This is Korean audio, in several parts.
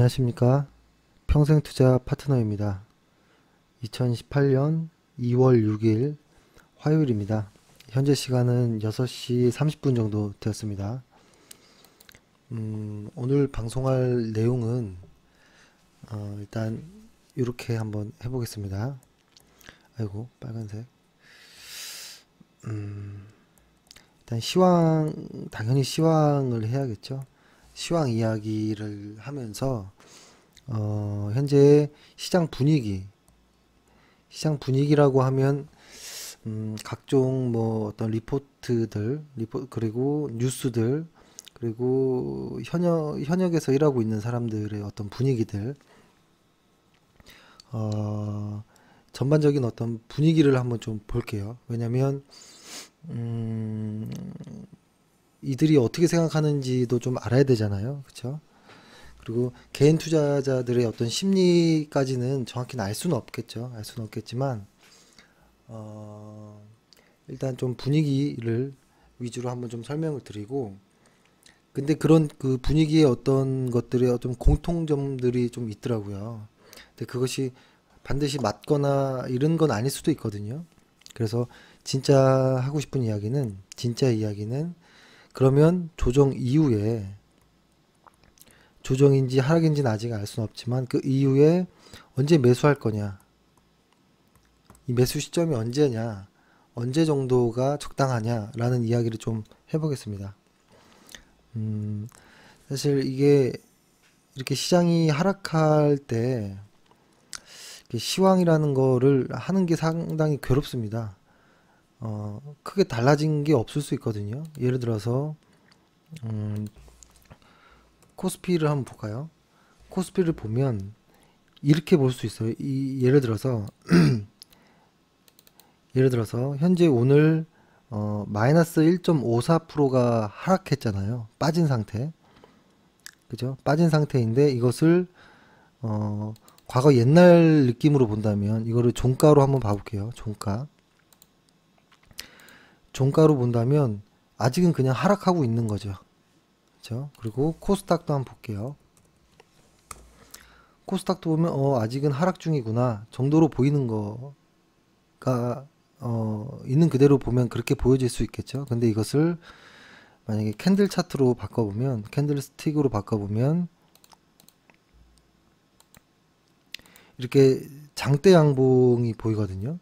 안녕하십니까. 평생투자 파트너입니다. 2018년 2월 6일 화요일입니다. 현재 시간은 6시 30분 정도 되었습니다. 오늘 방송할 내용은 일단 이렇게 한번 해보겠습니다. 아이고 빨간색. 일단 당연히 시황을 해야겠죠. 시황 이야기를 하면서 현재 시장 분위기라고 하면 각종 뭐 어떤 리포트들, 그리고 뉴스들, 그리고 현역에서 일하고 있는 사람들의 어떤 분위기들, 전반적인 어떤 분위기를 한번 좀 볼게요. 왜냐면 이들이 어떻게 생각하는지도 좀 알아야 되잖아요. 그쵸? 그리고 개인 투자자들의 어떤 심리까지는 정확히는 알 수는 없겠죠. 알 수는 없겠지만 일단 좀 분위기를 위주로 한번 좀 설명을 드리고, 근데 그런 그 분위기의 어떤 것들의 어떤 공통점들이 좀 있더라고요. 근데 그것이 반드시 맞거나 이런 건 아닐 수도 있거든요. 그래서 진짜 이야기는 그러면 조정 이후에, 조정인지 하락인지는 아직 알 수는 없지만 그 이후에 언제 매수할 거냐, 이 매수 시점이 언제냐, 언제 정도가 적당하냐 라는 이야기를 좀 해보겠습니다. 사실 이게 이렇게 시장이 하락할 때 시황이라는 거를 하는 게 상당히 괴롭습니다. 크게 달라진 게 없을 수 있거든요. 예를 들어서 코스피를 한번 볼까요? 코스피를 보면 이렇게 볼 수 있어요. 예를 들어서 현재 오늘 마이너스 1.54%가 하락했잖아요. 빠진 상태. 그죠? 빠진 상태인데 이것을 과거 옛날 느낌으로 본다면 이거를 종가로 한번 봐볼게요. 종가로 본다면 아직은 그냥 하락하고 있는 거죠. 그렇죠? 그리고 코스닥도 한번 볼게요. 코스닥도 보면 아직은 하락 중이구나 정도로 보이는 거가 있는 그대로 보면 그렇게 보여질 수 있겠죠. 근데 이것을 만약에 캔들 차트로 바꿔보면, 캔들 스틱으로 바꿔보면 이렇게 장대 양봉이 보이거든요.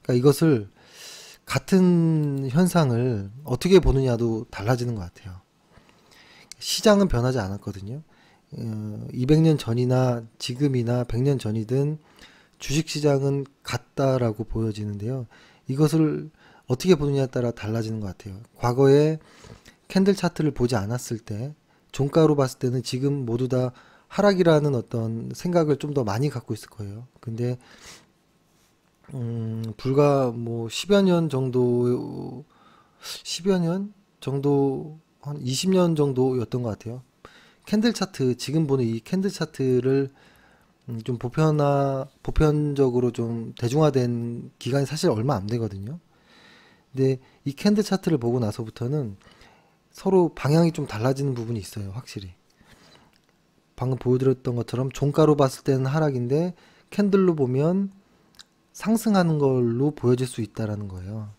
그러니까 이것을 같은 현상을 어떻게 보느냐도 달라지는 것 같아요. 시장은 변하지 않았거든요. 200년 전이나 지금이나 100년 전이든 주식시장은 같다라고 보여지는데요. 이것을 어떻게 보느냐에 따라 달라지는 것 같아요. 과거에 캔들 차트를 보지 않았을 때, 종가로 봤을 때는 지금 모두 다 하락이라는 어떤 생각을 좀 더 많이 갖고 있을 거예요. 근데 불과 뭐 10여 년 정도, 한 20년 정도였던 것 같아요. 캔들 차트, 지금 보는 이 캔들 차트를 좀 보편적으로 좀 대중화된 기간이 사실 얼마 안 되거든요. 근데 이 캔들 차트를 보고 나서부터는 서로 방향이 좀 달라지는 부분이 있어요. 확실히. 방금 보여드렸던 것처럼 종가로 봤을 때는 하락인데 캔들로 보면 상승하는 걸로 보여질 수 있다라는 거예요.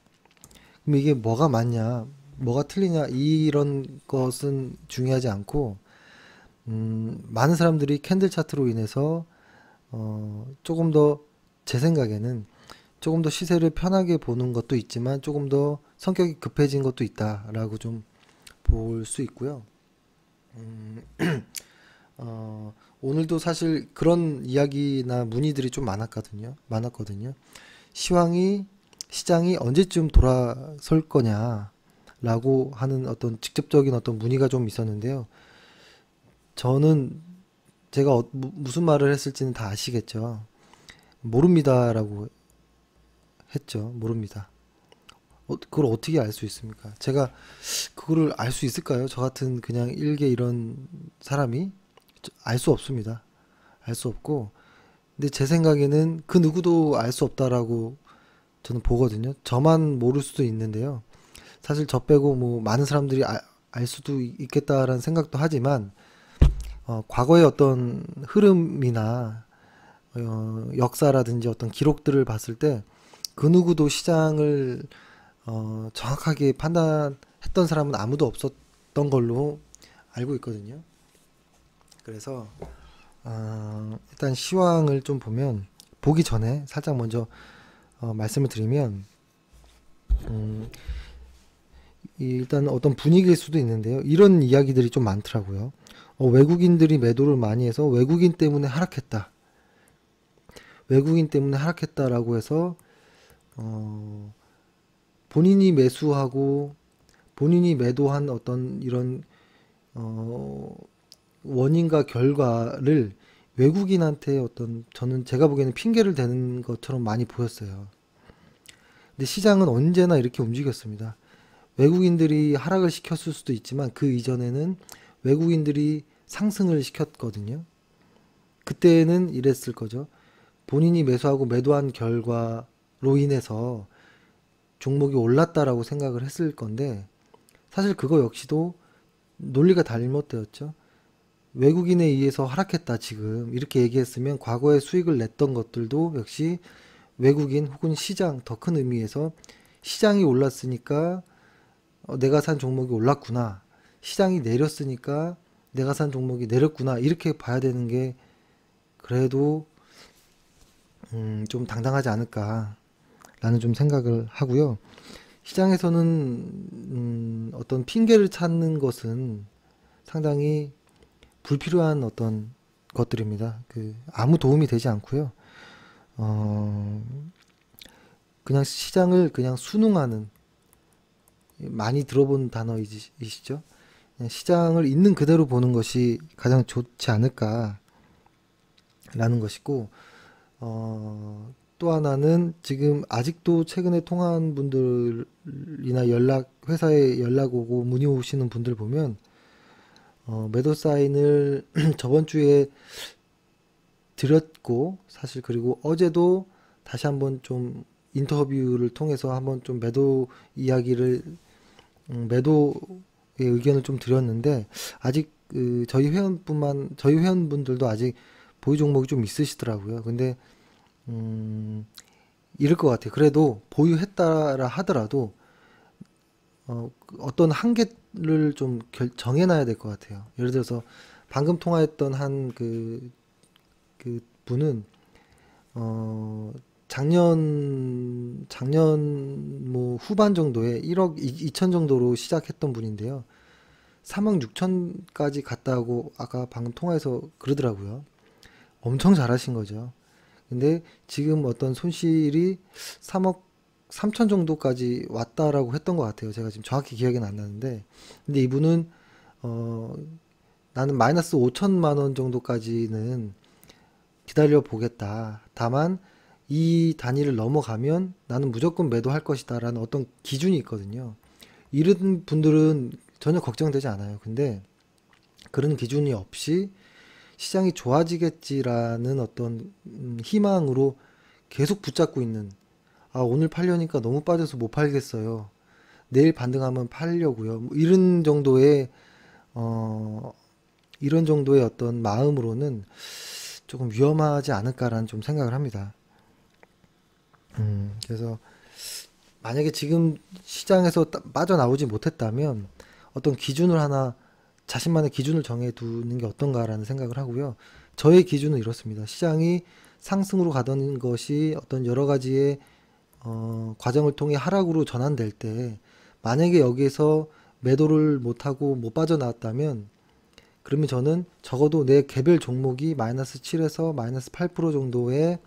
그럼 이게 뭐가 맞냐, 뭐가 틀리냐, 이런 것은 중요하지 않고, 많은 사람들이 캔들 차트로 인해서 조금 더, 제 생각에는 조금 더 시세를 편하게 보는 것도 있지만 조금 더 성격이 급해진 것도 있다라고 좀 볼 수 있고요. 오늘도 사실 그런 이야기나 문의들이 좀 많았거든요. 시장이 언제쯤 돌아설 거냐라고 하는 어떤 직접적인 어떤 문의가 좀 있었는데요. 저는 제가 무슨 말을 했을지는 다 아시겠죠. 모릅니다라고 했죠. 모릅니다. 그걸 어떻게 알 수 있습니까? 제가 그거를 알 수 있을까요? 저 같은 그냥 일개 이런 사람이 알 수 없습니다. 알 수 없고, 근데 제 생각에는 그 누구도 알 수 없다라고 저는 보거든요. 저만 모를 수도 있는데요. 사실 저 빼고 뭐 많은 사람들이 알 수도 있겠다라는 생각도 하지만, 과거의 어떤 흐름이나 역사라든지 어떤 기록들을 봤을 때 그 누구도 시장을 정확하게 판단했던 사람은 아무도 없었던 걸로 알고 있거든요. 그래서 일단 시황을 좀 보기 전에 살짝 먼저 말씀을 드리면 일단 어떤 분위기일 수도 있는데요. 이런 이야기들이 좀 많더라고요. 외국인들이 매도를 많이 해서 외국인 때문에 하락했다. 외국인 때문에 하락했다라고 해서 본인이 매수하고 본인이 매도한 어떤 이런 원인과 결과를 외국인한테 저는 제가 보기에는 핑계를 대는 것처럼 많이 보였어요. 근데 시장은 언제나 이렇게 움직였습니다. 외국인들이 하락을 시켰을 수도 있지만 그 이전에는 외국인들이 상승을 시켰거든요. 그때는 이랬을 거죠. 본인이 매수하고 매도한 결과로 인해서 종목이 올랐다라고 생각을 했을 건데 사실 그거 역시도 논리가 잘못되었죠. 외국인에 의해서 하락했다 지금 이렇게 얘기했으면 과거에 수익을 냈던 것들도 역시 외국인 혹은 시장 더 큰 의미에서 시장이 올랐으니까 내가 산 종목이 올랐구나. 시장이 내렸으니까 내가 산 종목이 내렸구나. 이렇게 봐야 되는 게 그래도 좀 당당하지 않을까라는 좀 생각을 하고요. 시장에서는 어떤 핑계를 찾는 것은 상당히 불필요한 어떤 것들입니다. 아무 도움이 되지 않고요. 그냥 시장을 그냥 순응하는 많이 들어본 단어이시죠? 그냥 시장을 있는 그대로 보는 것이 가장 좋지 않을까라는 것이고 또 하나는 지금 아직도 최근에 통화한 분들이나 회사에 연락 오고 문의 오시는 분들 보면 매도 사인을 저번 주에 드렸고 사실 그리고 어제도 다시 한번 좀 인터뷰를 통해서 한번 좀 매도 이야기를 매도의 의견을 좀 드렸는데 아직 저희 회원분들도 아직 보유 종목이 좀 있으시더라고요. 근데 이럴 것 같아요. 그래도 보유했다라 하더라도 어떤 한계를 좀 정해놔야 될 것 같아요. 예를 들어서 방금 통화했던 그 분은 작년 뭐 후반 정도에 1억 2천 정도로 시작했던 분인데요. 3억 6천까지 갔다고 아까 방금 통화해서 그러더라고요. 엄청 잘하신 거죠. 근데 지금 어떤 손실이 3억 3천 정도까지 왔다라고 했던 것 같아요. 제가 지금 정확히 기억은 안 나는데. 근데 이분은 나는 마이너스 5천만 원 정도까지는 기다려 보겠다. 다만 이 단위를 넘어가면 나는 무조건 매도할 것이다 라는 어떤 기준이 있거든요. 이런 분들은 전혀 걱정되지 않아요. 근데 그런 기준이 없이 시장이 좋아지겠지라는 어떤 희망으로 계속 붙잡고 있는 오늘 팔려니까 너무 빠져서 못 팔겠어요. 내일 반등하면 팔려고요. 뭐 이런 정도의 어떤 마음으로는 조금 위험하지 않을까라는 좀 생각을 합니다. 그래서 만약에 지금 시장에서 빠져나오지 못했다면 어떤 기준을 하나 자신만의 기준을 정해 두는 게 어떤가라는 생각을 하고요. 저의 기준은 이렇습니다. 시장이 상승으로 가던 것이 어떤 여러 가지의 과정을 통해 하락으로 전환될 때 만약에 여기에서 매도를 못하고 못 빠져나왔다면 그러면 저는 적어도 내 개별 종목이 마이너스 7에서 마이너스 8% 정도의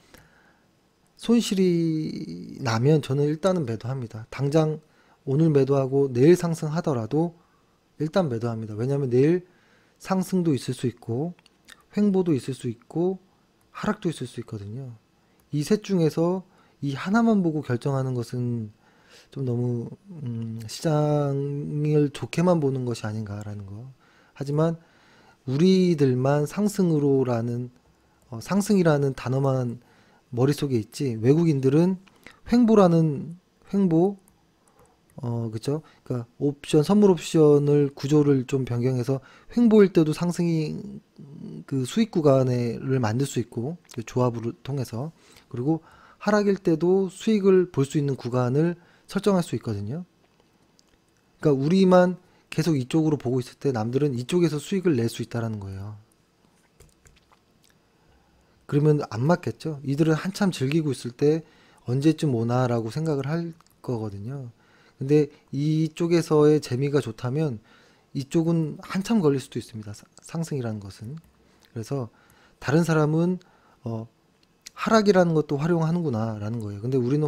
손실이 나면 저는 일단은 매도합니다. 당장 오늘 매도하고 내일 상승하더라도 일단 매도합니다. 왜냐하면 내일 상승도 있을 수 있고 횡보도 있을 수 있고 하락도 있을 수 있거든요. 이 셋 중에서 이 하나만 보고 결정하는 것은 좀 너무 시장을 좋게만 보는 것이 아닌가라는 거. 하지만 우리들만 상승이라는 단어만 머릿속에 있지 외국인들은 횡보 그죠? 그러니까 선물 옵션을 구조를 좀 변경해서 횡보일 때도 상승이 그 수익 구간을 만들 수 있고 그 조합을 통해서 그리고 하락일 때도 수익을 볼 수 있는 구간을 설정할 수 있거든요. 그러니까 우리만 계속 이쪽으로 보고 있을 때 남들은 이쪽에서 수익을 낼 수 있다라는 거예요. 그러면 안 맞겠죠? 이들은 한참 즐기고 있을 때 언제쯤 오나라고 생각을 할 거거든요. 근데 이쪽에서의 재미가 좋다면 이쪽은 한참 걸릴 수도 있습니다. 상승이라는 것은. 그래서 다른 사람은 어, 하락이라는 것도 활용하는구나라는 거예요. 근데 우리는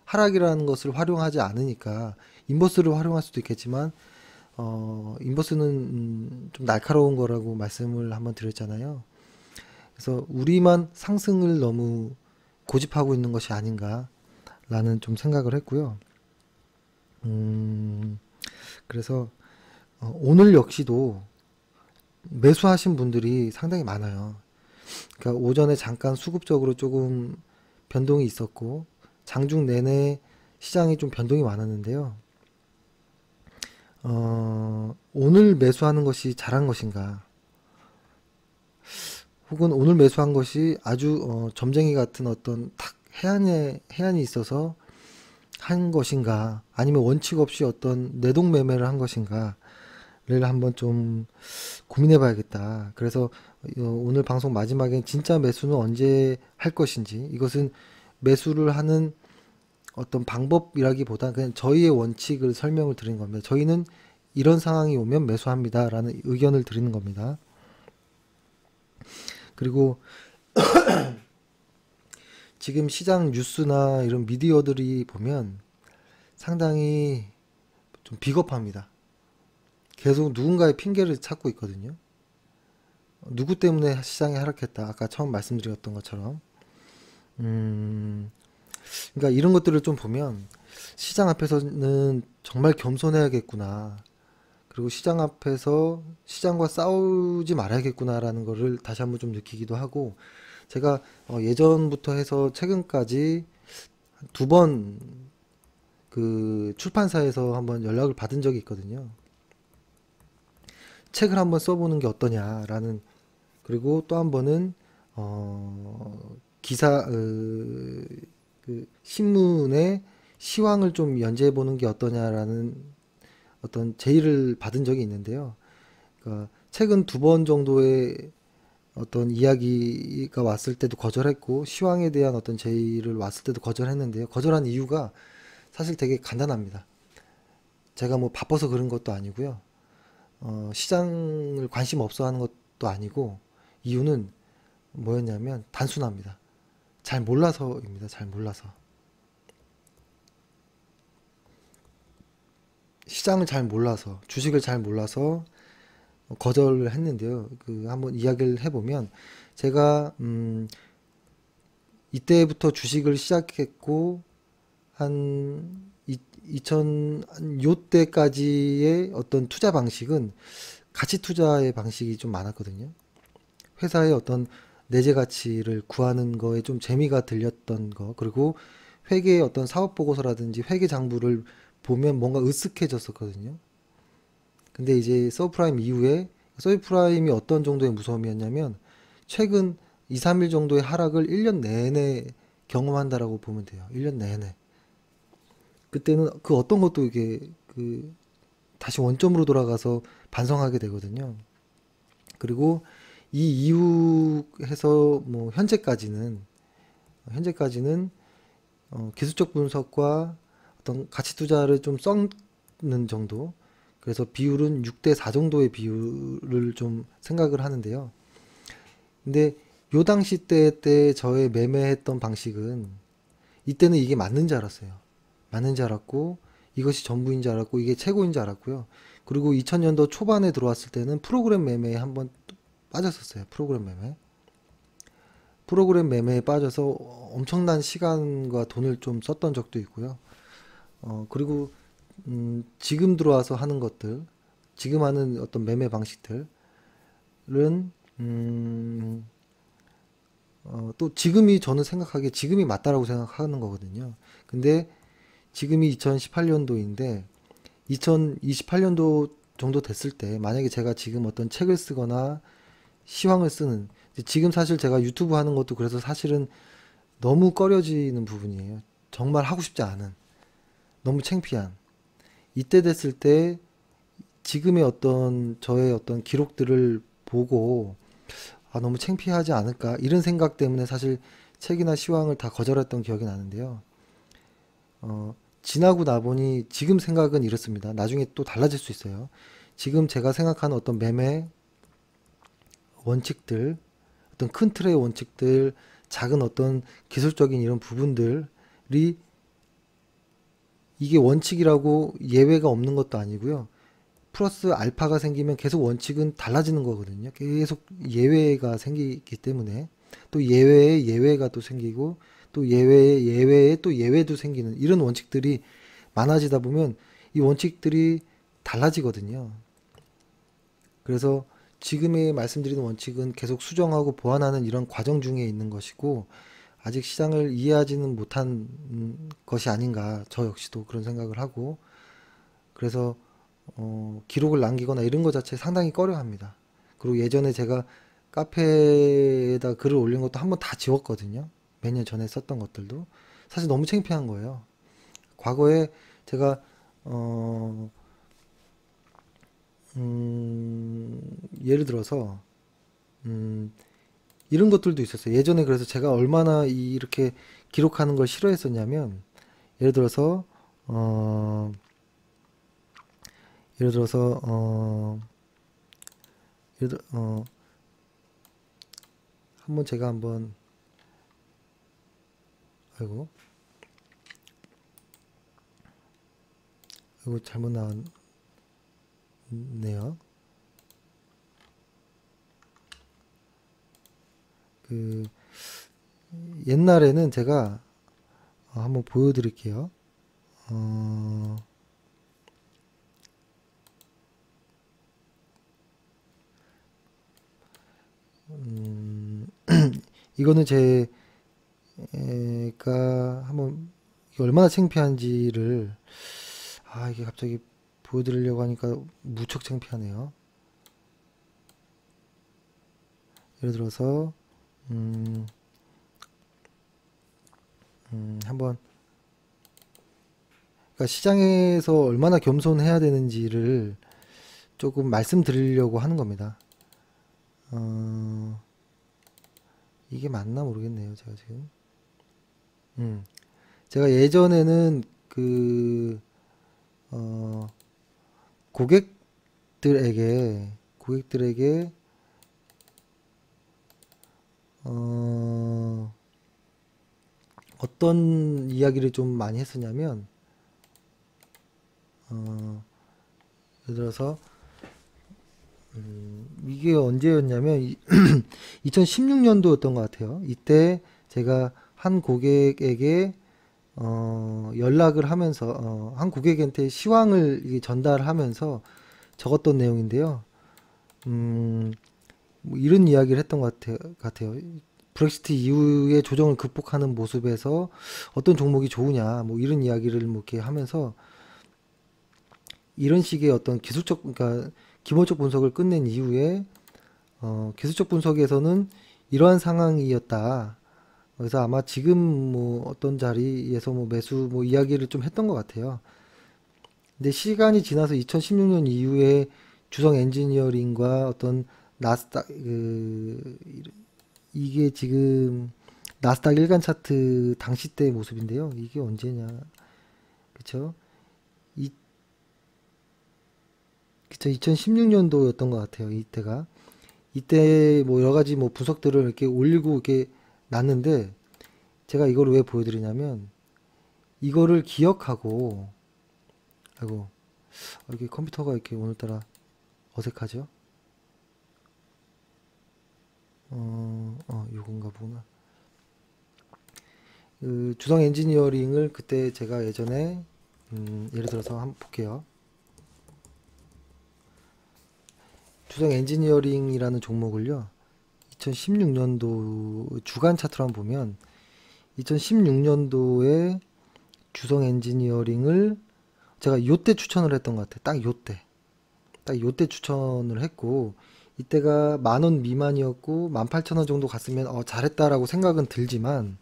하락이라는 것을 활용하지 않으니까 인버스를 활용할 수도 있겠지만 인버스는 좀 날카로운 거라고 말씀을 한번 드렸잖아요. 그래서 우리만 상승을 너무 고집하고 있는 것이 아닌가라는 좀 생각을 했고요. 음, 그래서 오늘 역시도 매수하신 분들이 상당히 많아요. 그러니까 오전에 잠깐 수급적으로 조금 변동이 있었고 장중 내내 시장이 좀 변동이 많았는데요. 오늘 매수하는 것이 잘한 것인가? 혹은 오늘 매수한 것이 아주 점쟁이 같은 어떤 탁 해안이 있어서 한 것인가? 아니면 원칙 없이 어떤 내동 매매를 한 것인가를 한번 좀 고민해 봐야겠다. 그래서 오늘 방송 마지막에 진짜 매수는 언제 할 것인지 이것은 매수를 하는 어떤 방법이라기보다 그냥 저희의 원칙을 설명을 드리는 겁니다. 저희는 이런 상황이 오면 매수합니다라는 의견을 드리는 겁니다. 그리고 지금 시장 뉴스나 이런 미디어들이 보면 상당히 좀 비겁합니다. 계속 누군가의 핑계를 찾고 있거든요. 누구 때문에 시장이 하락했다. 아까 처음 말씀드렸던 것처럼. 그러니까 이런 것들을 좀 보면 시장 앞에서는 정말 겸손해야겠구나. 그리고 시장 앞에서 시장과 싸우지 말아야겠구나라는 거를 다시 한번 좀 느끼기도 하고 제가 예전부터 해서 최근까지 두 번 그 출판사에서 한번 연락을 받은 적이 있거든요. 책을 한번 써보는 게 어떠냐라는 그리고 또 한 번은 기사 그 신문에 시황을 좀 연재해 보는 게 어떠냐라는 어떤 제의를 받은 적이 있는데요. 그러니까 최근 두 번 정도의 어떤 이야기가 왔을 때도 거절했고 시황에 대한 어떤 제의를 왔을 때도 거절했는데요. 거절한 이유가 사실 되게 간단합니다. 제가 뭐 바빠서 그런 것도 아니고요. 시장을 관심 없어 하는 것도 아니고 이유는 뭐였냐면 단순합니다. 잘 몰라서입니다. 잘 몰라서. 시장을 잘 몰라서, 주식을 잘 몰라서 거절을 했는데요. 그 한번 이야기를 해보면 제가 이때부터 주식을 시작했고 한 2000, 요때까지의 어떤 투자 방식은 가치 투자의 방식이 좀 많았거든요. 회사의 어떤 내재 가치를 구하는 거에 좀 재미가 들렸던 거, 그리고 회계의 어떤 사업 보고서라든지 회계 장부를 보면 뭔가 으쓱해졌었거든요. 근데 이제 서브프라임 이후에 서브프라임이 어떤 정도의 무서움이었냐면 최근 2, 3일 정도의 하락을 1년 내내 경험한다라고 보면 돼요. 1년 내내. 그때는 그 어떤 것도 이게 그 다시 원점으로 돌아가서 반성하게 되거든요. 그리고 이 이후에서 뭐 현재까지는 기술적 분석과 어떤 가치 투자를 좀 섞는 정도. 그래서 비율은 6대 4 정도의 비율을 좀 생각을 하는데요. 근데 요 당시 때 저의 매매했던 방식은 이때는 이게 맞는 줄 알았어요. 맞는 줄 알았고 이것이 전부인 줄 알았고 이게 최고인 줄 알았고요. 그리고 2000년도 초반에 들어왔을 때는 프로그램 매매에 한번 빠졌었어요. 프로그램 매매에 빠져서 엄청난 시간과 돈을 좀 썼던 적도 있고요. 그리고 지금 들어와서 하는 것들, 지금 하는 어떤 매매 방식들은 또 지금이 저는 생각하기에 지금이 맞다라고 생각하는 거거든요. 근데 지금이 2018년도인데 2028년도 정도 됐을 때 만약에 제가 지금 어떤 책을 쓰거나 시황을 쓰는, 지금 사실 제가 유튜브 하는 것도 그래서 사실은 너무 꺼려지는 부분이에요. 정말 하고 싶지 않은, 너무 창피한, 이때 됐을 때 지금의 어떤 저의 어떤 기록들을 보고 아 너무 창피하지 않을까 이런 생각 때문에 사실 책이나 시황을 다 거절했던 기억이 나는데요. 지나고 나보니 지금 생각은 이렇습니다. 나중에 또 달라질 수 있어요. 지금 제가 생각하는 어떤 매매 원칙들, 어떤 큰 틀의 원칙들, 작은 어떤 기술적인 이런 부분들이 이게 원칙이라고 예외가 없는 것도 아니고요. 플러스 알파가 생기면 계속 원칙은 달라지는 거거든요. 계속 예외가 생기기 때문에 또 예외에 예외가 또 생기고 또 예외에 예외에 또 예외도 생기는 이런 원칙들이 많아지다 보면 이 원칙들이 달라지거든요. 그래서 지금의 말씀드리는 원칙은 계속 수정하고 보완하는 이런 과정 중에 있는 것이고 아직 시장을 이해하지는 못한 것이 아닌가 저 역시도 그런 생각을 하고 그래서 기록을 남기거나 이런 것 자체 상당히 꺼려합니다. 그리고 예전에 제가 카페에다 글을 올린 것도 한번 다 지웠거든요. 몇 년 전에 썼던 것들도 사실 너무 창피한 거예요. 과거에 제가 예를 들어서 이런 것들도 있었어요. 예전에 그래서 제가 얼마나 이렇게 기록하는 걸 싫어했었냐면 예를 들어서 어, 예를 들어서 예를 들, 한번 제가 한번 아이고 이거 잘못 나왔네요. 그 옛날에는 제가 한번 보여드릴게요. 어, 이거는 제가 한번 이게 얼마나 창피한지를 이게 갑자기 보여드리려고 하니까 무척 창피하네요. 예를 들어서 한번 그러니까 시장에서 얼마나 겸손해야 되는지를 조금 말씀드리려고 하는 겁니다. 이게 맞나 모르겠네요. 제가 지금 제가 예전에는 그 고객들에게 어떤 이야기를 좀 많이 했었냐면 예를 들어서 이게 언제였냐면 2016년도였던 것 같아요. 이때 제가 한 고객에게 연락을 하면서 한 고객한테 시황을 이게 전달하면서 적었던 내용인데요. 뭐 이런 이야기를 했던 것 같아요. 브렉시트 이후에 조정을 극복하는 모습에서 어떤 종목이 좋으냐, 뭐 이런 이야기를 뭐 이렇게 하면서 이런 식의 어떤 기술적, 그러니까 기본적 분석을 끝낸 이후에 기술적 분석에서는 이러한 상황이었다. 그래서 아마 지금 뭐 어떤 자리에서 뭐 매수 뭐 이야기를 좀 했던 것 같아요. 근데 시간이 지나서 2016년 이후에 주성 엔지니어링과 어떤 나스닥 이게 지금 나스닥 일간 차트 당시 때 모습인데요. 이게 언제냐? 그쵸? 이, 그쵸? 2016년도였던 것 같아요. 이때가. 이때 뭐 여러 가지 뭐 분석들을 이렇게 올리고 이렇게 놨는데 제가 이걸 왜 보여드리냐면 이거를 기억하고 아이고 이렇게 컴퓨터가 이렇게 오늘따라 어색하죠? 요건가 보구나. 그 주성 엔지니어링을 그때 제가 예전에 예를 들어서 한번 볼게요. 주성 엔지니어링이라는 종목을요. 2016년도 주간 차트로 한번 보면 2016년도에 주성 엔지니어링을 제가 요때 추천을 했던 것 같아요. 딱 요때 추천을 했고, 이때가 10,000원 미만이었고 18,000원 정도 갔으면 잘했다라고 생각은 들지만,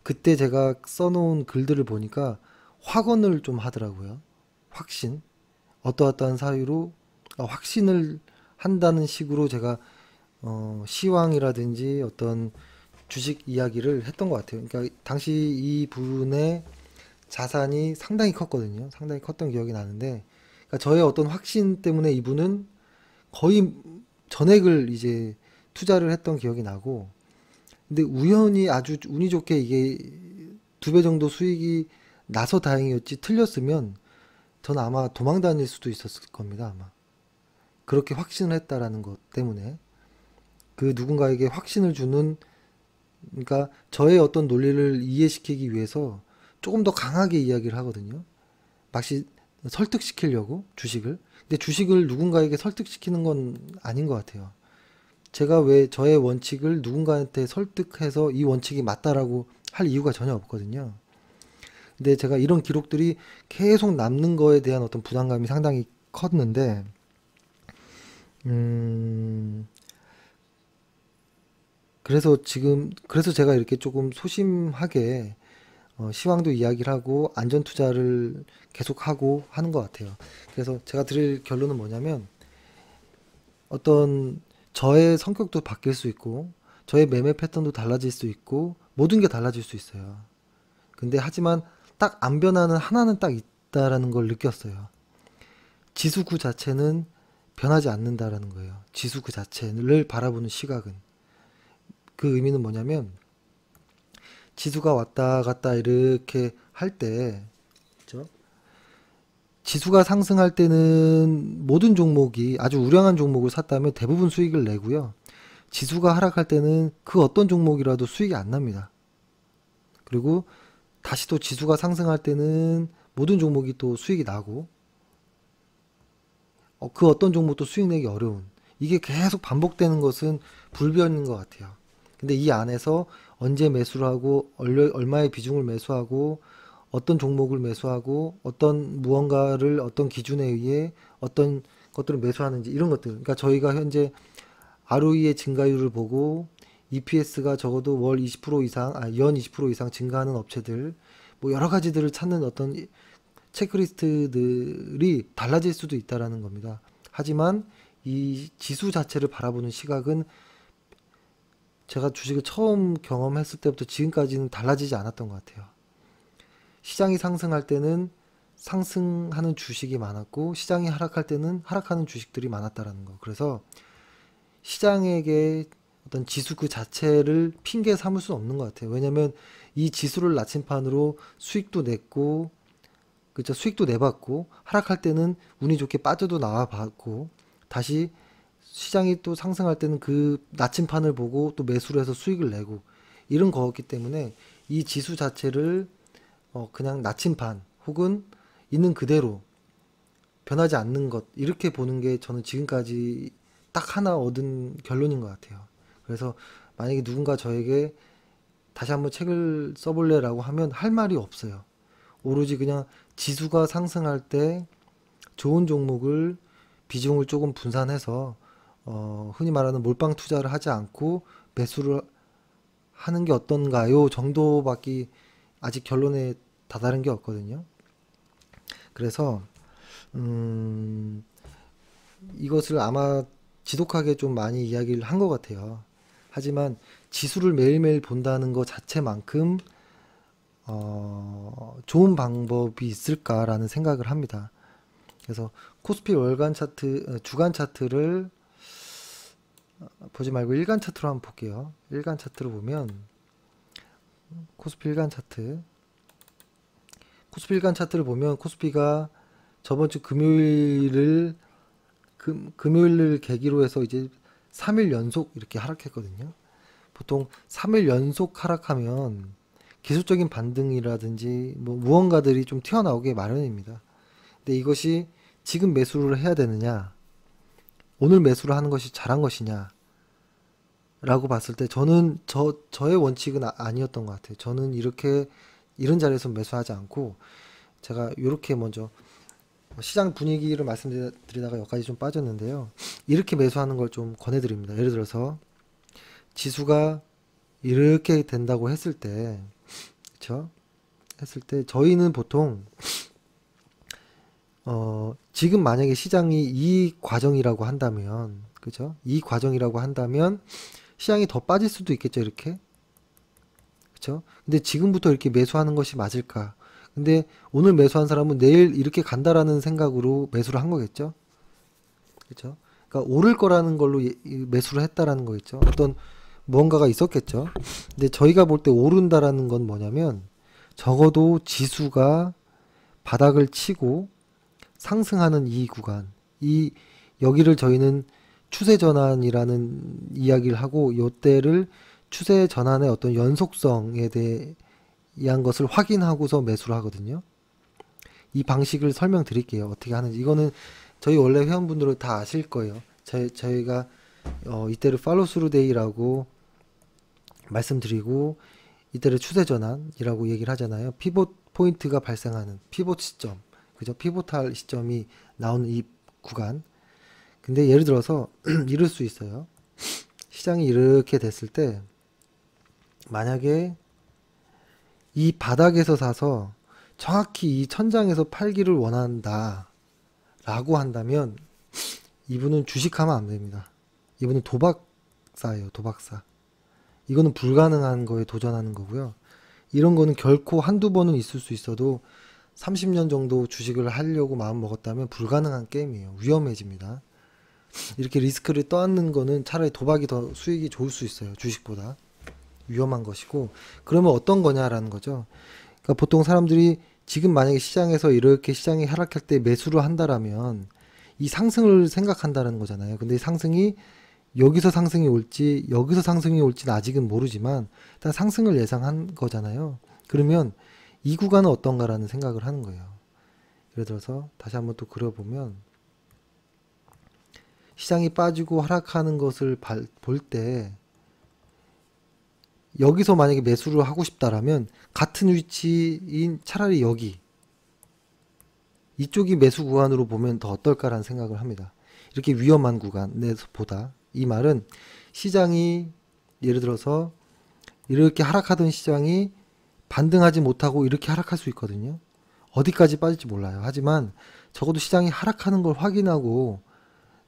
그때 제가 써놓은 글들을 보니까 확언을 좀 하더라고요. 확신. 어떠어떠한 사유로 확신을 한다는 식으로 제가 시황이라든지 어떤 주식 이야기를 했던 것 같아요. 그러니까 당시 이 분의 자산이 상당히 컸거든요. 상당히 컸던 기억이 나는데, 그러니까 저의 어떤 확신 때문에 이분은 거의 전액을 이제 투자를 했던 기억이 나고, 근데 우연히 아주 운이 좋게 이게 2배 정도 수익이 나서 다행이었지, 틀렸으면 저는 아마 도망 다닐 수도 있었을 겁니다. 아마 그렇게 확신을 했다라는 것 때문에, 그 누군가에게 확신을 주는, 그러니까 저의 어떤 논리를 이해시키기 위해서 조금 더 강하게 이야기를 하거든요. 막시 설득시키려고 주식을. 근데 주식을 누군가에게 설득시키는 건 아닌 것 같아요. 제가 왜 저의 원칙을 누군가한테 설득해서 이 원칙이 맞다라고 할 이유가 전혀 없거든요. 근데 제가 이런 기록들이 계속 남는 거에 대한 어떤 부담감이 상당히 컸는데, 음, 그래서 제가 이렇게 조금 소심하게 시황도 이야기를 하고 안전 투자를 계속하고 하는 것 같아요. 그래서 제가 드릴 결론은 뭐냐면, 어떤 저의 성격도 바뀔 수 있고 저의 매매 패턴도 달라질 수 있고 모든 게 달라질 수 있어요. 근데 하지만 딱 안 변하는 하나는 딱 있다라는 걸 느꼈어요. 지수 그 자체는 변하지 않는다라는 거예요. 지수 그 자체를 바라보는 시각은. 그 의미는 뭐냐면, 지수가 왔다 갔다 이렇게 할 때, 그죠? 지수가 상승할 때는 모든 종목이, 아주 우량한 종목을 샀다면 대부분 수익을 내고요. 지수가 하락할 때는 그 어떤 종목이라도 수익이 안 납니다. 그리고 다시 또 지수가 상승할 때는 모든 종목이 또 수익이 나고, 그 어떤 종목도 수익 내기 어려운, 이게 계속 반복되는 것은 불변인 것 같아요. 근데 이 안에서 언제 매수를 하고 얼마의 비중을 매수하고 어떤 종목을 매수하고 어떤 무언가를 어떤 기준에 의해 어떤 것들을 매수하는지, 이런 것들. 그러니까 저희가 현재 ROE의 증가율을 보고 EPS가 적어도 월 20% 이상, 연 20% 이상 증가하는 업체들, 뭐 여러 가지들을 찾는 어떤 체크리스트들이 달라질 수도 있다라는 겁니다. 하지만 이 지수 자체를 바라보는 시각은 제가 주식을 처음 경험했을 때부터 지금까지는 달라지지 않았던 것 같아요. 시장이 상승할 때는 상승하는 주식이 많았고, 시장이 하락할 때는 하락하는 주식들이 많았다라는 거. 그래서 시장에게 어떤 지수 그 자체를 핑계 삼을 수는 없는 것 같아요. 왜냐면 이 지수를 나침판으로 수익도 냈고, 그죠? 수익도 내봤고, 하락할 때는 운이 좋게 빠져도 나와봤고, 다시 시장이 또 상승할 때는 그 나침판을 보고 또 매수를 해서 수익을 내고, 이런 거였기 때문에 이 지수 자체를 그냥 나침판 혹은 있는 그대로 변하지 않는 것, 이렇게 보는 게 저는 지금까지 딱 하나 얻은 결론인 것 같아요. 그래서 만약에 누군가 저에게 다시 한번 책을 써볼래라고 하면 할 말이 없어요. 오로지 그냥 지수가 상승할 때 좋은 종목을 비중을 조금 분산해서 흔히 말하는 몰빵 투자를 하지 않고 매수를 하는 게 어떤가요? 정도밖에 아직 결론에 다다른 게 없거든요. 그래서 이것을 아마 지독하게 좀 많이 이야기를 한 것 같아요. 하지만 지수를 매일매일 본다는 것 자체만큼 좋은 방법이 있을까라는 생각을 합니다. 그래서 코스피 월간 차트, 주간 차트를 보지 말고 일간 차트로 한번 볼게요. 일간 차트로 보면 코스피 일간 차트, 코스피 일간 차트를 보면 코스피가 저번 주 금요일을 계기로 해서 이제 3일 연속 이렇게 하락했거든요. 보통 3일 연속 하락하면 기술적인 반등이라든지 뭐 무언가들이 좀 튀어나오게 마련입니다. 근데 이것이 지금 매수를 해야 되느냐, 오늘 매수를 하는 것이 잘한 것이냐 라고 봤을 때 저는 저의 원칙은 아니었던 것 같아요. 저는 이렇게 이런 자리에서 매수하지 않고 제가 이렇게 먼저 시장 분위기를 말씀드리다가 여기까지 좀 빠졌는데요. 이렇게 매수하는 걸 좀 권해드립니다. 예를 들어서 지수가 이렇게 된다고 했을 때, 그쵸? 했을 때 저희는 보통 지금 만약에 시장이 이 과정이라고 한다면, 그죠? 이 과정이라고 한다면 시장이 더 빠질 수도 있겠죠, 이렇게. 그쵸? 근데 지금부터 이렇게 매수하는 것이 맞을까? 근데 오늘 매수한 사람은 내일 이렇게 간다라는 생각으로 매수를 한 거겠죠? 그쵸? 그러니까 오를 거라는 걸로 매수를 했다라는 거겠죠. 어떤 무언가가 있었겠죠. 근데 저희가 볼 때 오른다라는 건 뭐냐면 적어도 지수가 바닥을 치고 상승하는 이 구간, 이 여기를 저희는 추세 전환이라는 이야기를 하고 요때를 추세 전환의 어떤 연속성에 대한 것을 확인하고서 매수를 하거든요. 이 방식을 설명드릴게요. 어떻게 하는지. 이거는 저희 원래 회원분들은 다 아실 거예요. 저희가 이때를 팔로우 스루 데이라고 말씀드리고 이때를 추세 전환이라고 얘기를 하잖아요. 피봇 포인트가 발생하는 피봇 시점, 그죠? 피봇할 시점이 나오는 이 구간. 근데 예를 들어서 이럴 수 있어요. 시장이 이렇게 됐을 때 만약에 이 바닥에서 사서 정확히 이 천장에서 팔기를 원한다 라고 한다면 이분은 주식하면 안 됩니다. 이분은 도박사예요. 도박사. 이거는 불가능한 거에 도전하는 거고요. 이런 거는 결코 한두 번은 있을 수 있어도 30년 정도 주식을 하려고 마음 먹었다면 불가능한 게임이에요. 위험해집니다. 이렇게 리스크를 떠안는 거는 차라리 도박이 더 수익이 좋을 수 있어요. 주식보다. 위험한 것이고. 그러면 어떤 거냐라는 거죠. 그러니까 보통 사람들이 지금 만약에 시장에서 이렇게 시장이 하락할 때 매수를 한다라면 이 상승을 생각한다는 거잖아요. 근데 이 상승이 여기서 상승이 올지 여기서 상승이 올지는 아직은 모르지만 일단 상승을 예상한 거잖아요. 그러면 이 구간은 어떤가라는 생각을 하는 거예요. 예를 들어서 다시 한번 또 그려보면 시장이 빠지고 하락하는 것을 볼 때 여기서 만약에 매수를 하고 싶다라면 같은 위치인 차라리 여기 이쪽이 매수 구간으로 보면 더 어떨까라는 생각을 합니다. 이렇게 위험한 구간에서보다. 이 말은 시장이 예를 들어서 이렇게 하락하던 시장이 반등하지 못하고 이렇게 하락할 수 있거든요. 어디까지 빠질지 몰라요. 하지만 적어도 시장이 하락하는 걸 확인하고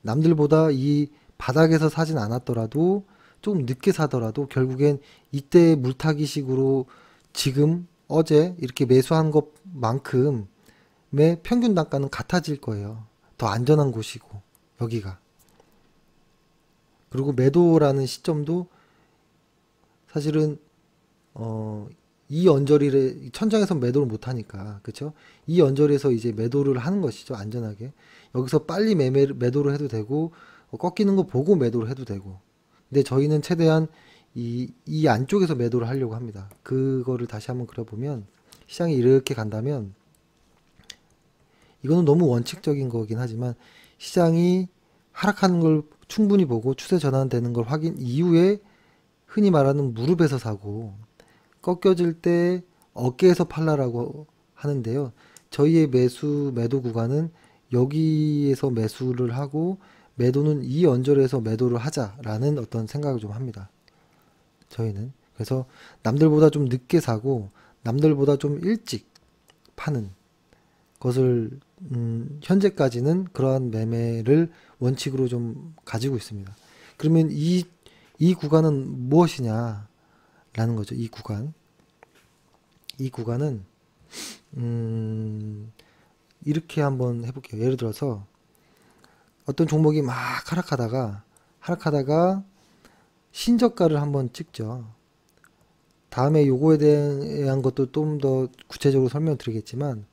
남들보다 이 바닥에서 사진 않았더라도 조금 늦게 사더라도 결국엔 이때 물타기식으로 지금 어제 이렇게 매수한 것만큼의 평균 단가는 같아질 거예요. 더 안전한 곳이고 여기가. 그리고 매도라는 시점도 사실은 이 언저리를 천장에서 매도를 못 하니까 그렇죠? 이 언저리에서 이제 매도를 하는 것이죠. 안전하게. 여기서 빨리 매도를 해도 되고 꺾이는 거 보고 매도를 해도 되고. 근데 저희는 최대한 이 안쪽에서 매도를 하려고 합니다. 그거를 다시 한번 그려보면 시장이 이렇게 간다면 이거는 너무 원칙적인 거긴 하지만 시장이 하락하는 걸 충분히 보고 추세 전환되는 걸 확인 이후에 흔히 말하는 무릎에서 사고 꺾여질 때 어깨에서 팔라라고 하는데요. 저희의 매도 구간은 여기에서 매수를 하고 매도는 이 언저리에서 매도를 하자라는 어떤 생각을 좀 합니다. 저희는. 그래서 남들보다 좀 늦게 사고 남들보다 좀 일찍 파는 것을 현재까지는 그러한 매매를 원칙으로 좀 가지고 있습니다. 그러면 이 구간은 무엇이냐 라는 거죠. 이 구간은 이렇게 한번 해볼게요. 예를 들어서 어떤 종목이 막 하락하다가 신저가를 한번 찍죠. 다음에 요거에 대한 것도 좀 더 구체적으로 설명드리겠지만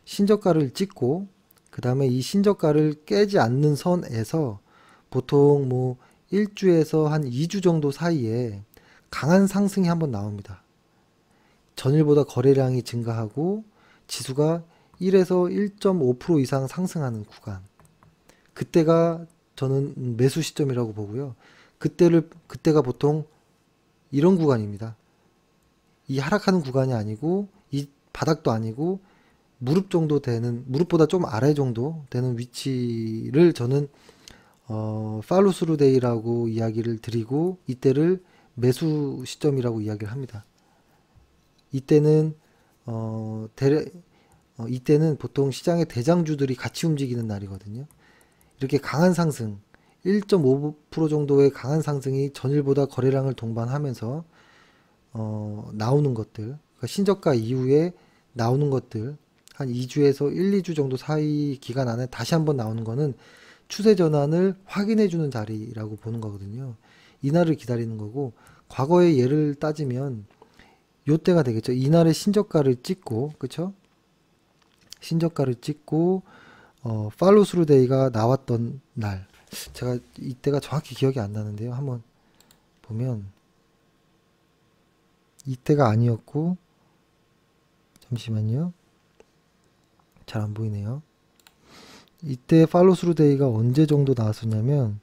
신저가를 찍고 그 다음에 이 신저가를 깨지 않는 선에서 보통 뭐 1주에서 한 2주 정도 사이에 강한 상승이 한번 나옵니다. 전일보다 거래량이 증가하고 지수가 1에서 1.5% 이상 상승하는 구간. 그때가 저는 매수 시점이라고 보고요. 그때가 보통 이런 구간입니다. 이 하락하는 구간이 아니고 이 바닥도 아니고 무릎 정도 되는, 무릎보다 좀 아래 정도 되는 위치를 저는 팔로우 스루 데이라고 이야기를 드리고, 이때를 매수 시점이라고 이야기를 합니다. 이때는 이때는 보통 시장의 대장주들이 같이 움직이는 날이거든요. 이렇게 강한 상승, 1.5% 정도의 강한 상승이 전일보다 거래량을 동반하면서 나오는 것들, 그러니까 신저가 이후에 나오는 것들, 한 2주에서 1, 2주 정도 사이 기간 안에 다시 한번 나오는 거는 추세 전환을 확인해 주는 자리라고 보는 거거든요. 이날을 기다리는 거고, 과거의 예를 따지면 요때가 되겠죠. 이날의 신저가를 찍고, 그쵸? 신저가를 찍고 팔로우 스루 데이가 나왔던 날, 제가 이때가 정확히 기억이 안 나는데요. 한번 보면 이때가 아니었고, 잠시만요. 잘 안 보이네요. 이때 팔로우 스루 데이가 언제 정도 나왔었냐면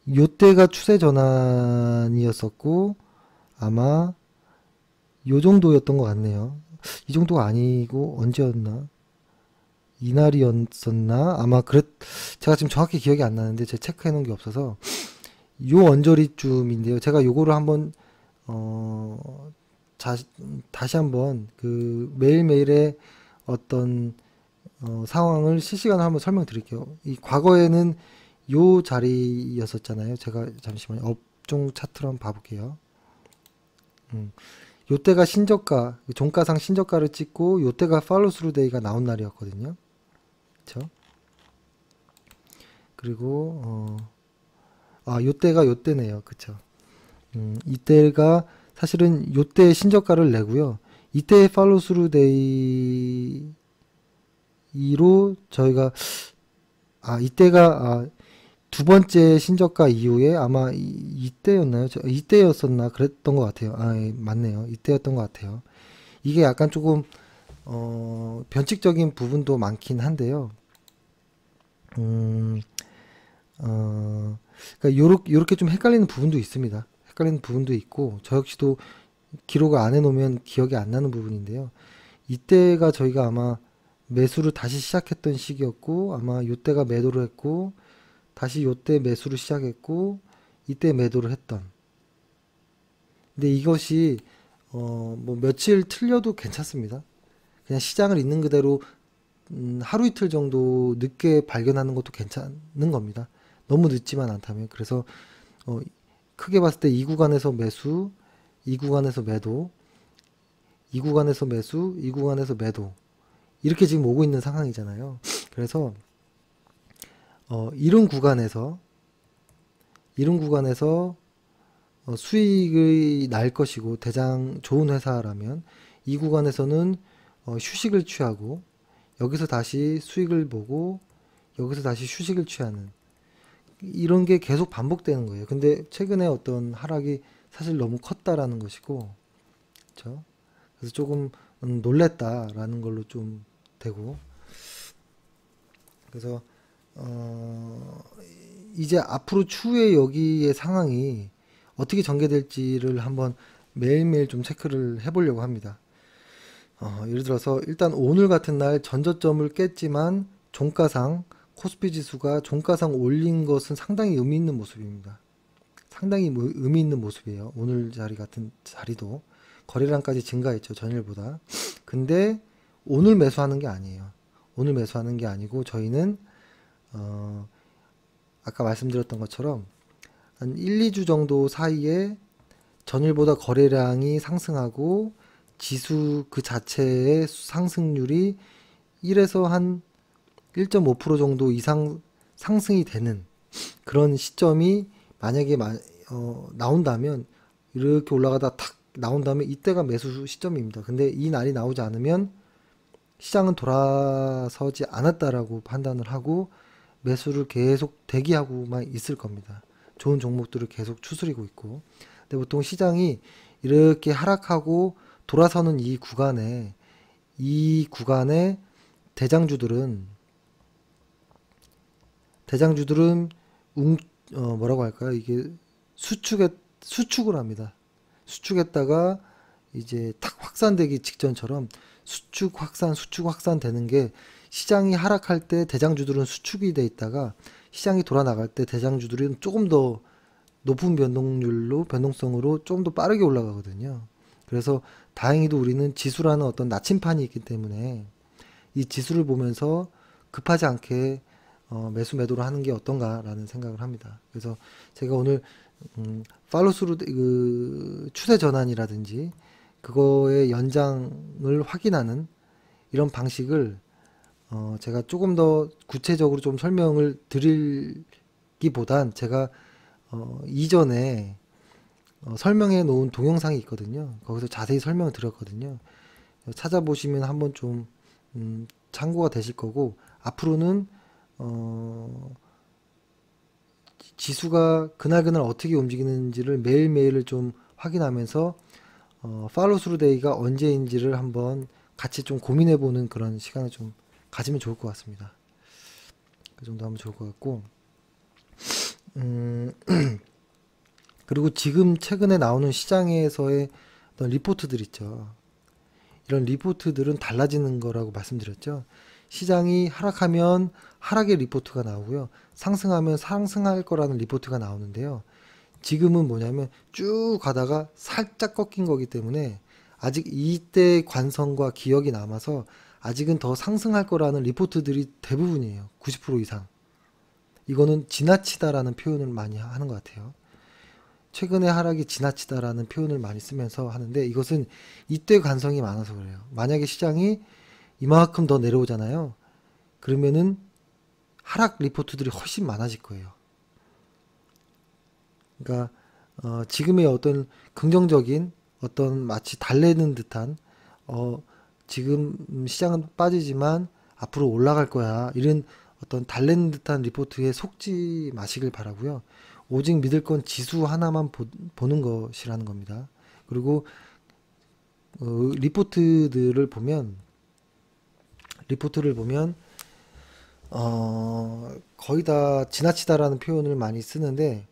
요때가 추세 전환이었었고, 아마 요 정도였던 것 같네요. 이 정도가 아니고 언제였나? 이날이었었나? 아마 제가 지금 정확히 기억이 안 나는데 제가 체크해 놓은 게 없어서 요 언저리쯤인데요. 제가 요거를 한번 다시 한번 그 매일매일의 어떤 상황을 실시간으로 한번 설명드릴게요. 이 과거에는 요 자리였었잖아요. 제가 잠시만요. 업종 차트로 한번 봐볼게요. 요때가 신저가, 종가상 신저가를 찍고 요때가 팔로우 스루 데이가 나온 날이었거든요. 그쵸? 그리고 요때가 요때네요. 그쵸? 이때가 사실은 요때 신저가를 내고요. 이때의 팔로우 스루 데이로 저희가 이때가 두 번째 신저가 이후에 아마 이때였나요? 이때였었나? 그랬던 것 같아요. 예, 맞네요. 이때였던 것 같아요. 이게 약간 조금 변칙적인 부분도 많긴 한데요. 그러니까 요렇게 좀 헷갈리는 부분도 있습니다. 헷갈리는 부분도 있고, 저 역시도 기록을 안 해놓으면 기억이 안 나는 부분인데요. 이때가 저희가 아마 매수를 다시 시작했던 시기였고, 아마 요때가 매도를 했고, 다시 요때 매수를 시작했고, 이때 매도를 했던. 근데 이것이 뭐 며칠 틀려도 괜찮습니다. 그냥 시장을 있는 그대로 하루 이틀 정도 늦게 발견하는 것도 괜찮은 겁니다. 너무 늦지만 않다면. 그래서 크게 봤을 때 이 구간에서 매수, 이 구간에서 매도, 이 구간에서 매수, 이 구간에서 매도, 이렇게 지금 오고 있는 상황이잖아요. 그래서 이런 구간에서 수익이 날 것이고 좋은 회사라면 이 구간에서는 휴식을 취하고, 여기서 다시 수익을 보고 여기서 다시 휴식을 취하는, 이런 게 계속 반복되는 거예요. 근데 최근에 어떤 하락이 사실 너무 컸다라는 것이고, 그렇죠? 그래서 조금 놀랬다라는 걸로 좀 되고, 그래서 이제 앞으로 추후에 여기의 상황이 어떻게 전개될지를 한번 매일매일 좀 체크를 해보려고 합니다. 예를 들어서 일단 오늘 같은 날 전저점을 깼지만 종가상 코스피 지수가 종가상 올린 것은 상당히 의미 있는 모습입니다. 상당히 의미 있는 모습이에요. 오늘 자리 같은 자리도 거래량까지 증가했죠, 전일보다. 근데 오늘 매수하는 게 아니에요. 오늘 매수하는 게 아니고 저희는 아까 말씀드렸던 것처럼 한 1, 2주 정도 사이에 전일보다 거래량이 상승하고 지수 그 자체의 상승률이 1에서 한 1.5% 정도 이상 상승이 되는 그런 시점이 만약에 나온다면, 이렇게 올라가다 탁 나온다면 이때가 매수 시점입니다. 근데 이 날이 나오지 않으면 시장은 돌아서지 않았다라고 판단을 하고 매수를 계속 대기하고만 있을 겁니다. 좋은 종목들을 계속 추스리고 있고. 근데 보통 시장이 이렇게 하락하고 돌아서는 이 구간에 대장주들은 뭐라고 할까요? 이게 수축을 합니다. 수축했다가 이제 탁 확산되기 직전처럼 수축 확산 되는 게 시장이 하락할 때 대장주들은 수축이 돼 있다가 시장이 돌아 나갈 때 대장주들은 조금 더 높은 변동성으로 좀 더 빠르게 올라가거든요. 그래서 다행히도 우리는 지수라는 어떤 나침판이 있기 때문에 이 지수를 보면서 급하지 않게 매수 매도를 하는 게 어떤가라는 생각을 합니다. 그래서 제가 오늘 팔로스루 그 추세 전환이라든지 그거의 연장을 확인하는 이런 방식을 제가 조금 더 구체적으로 좀 설명을 드리기보단 제가 이전에 설명해 놓은 동영상이 있거든요. 거기서 자세히 설명을 드렸거든요. 찾아보시면 한번 좀 참고가 되실 거고, 앞으로는 지수가 그날그날 어떻게 움직이는지를 매일매일을 좀 확인하면서 팔로우 스루 데이가 언제인지를 한번 같이 좀 고민해 보는 그런 시간을 좀 가지면 좋을 것 같습니다. 그 정도 하면 좋을 것 같고, 그리고 지금 최근에 나오는 시장에서의 어떤 리포트들 있죠. 이런 리포트들은 달라지는 거라고 말씀드렸죠. 시장이 하락하면 하락의 리포트가 나오고요. 상승하면 상승할 거라는 리포트가 나오는데요. 지금은 뭐냐면 쭉 가다가 살짝 꺾인 거기 때문에 아직 이때 관성과 기억이 남아서 아직은 더 상승할 거라는 리포트들이 대부분이에요. 90% 이상. 이거는 지나치다라는 표현을 많이 하는 것 같아요. 최근의 하락이 지나치다라는 표현을 많이 쓰면서 하는데, 이것은 이때 관성이 많아서 그래요. 만약에 시장이 이만큼 더 내려오잖아요. 그러면은 하락 리포트들이 훨씬 많아질 거예요. 그러니까 지금의 어떤 긍정적인 어떤 마치 달래는 듯한 지금 시장은 빠지지만 앞으로 올라갈 거야, 이런 어떤 달래는 듯한 리포트에 속지 마시길 바라고요. 오직 믿을 건 지수 하나만 보는 것이라는 겁니다. 그리고 리포트를 보면 거의 다 지나치다라는 표현을 많이 쓰는데,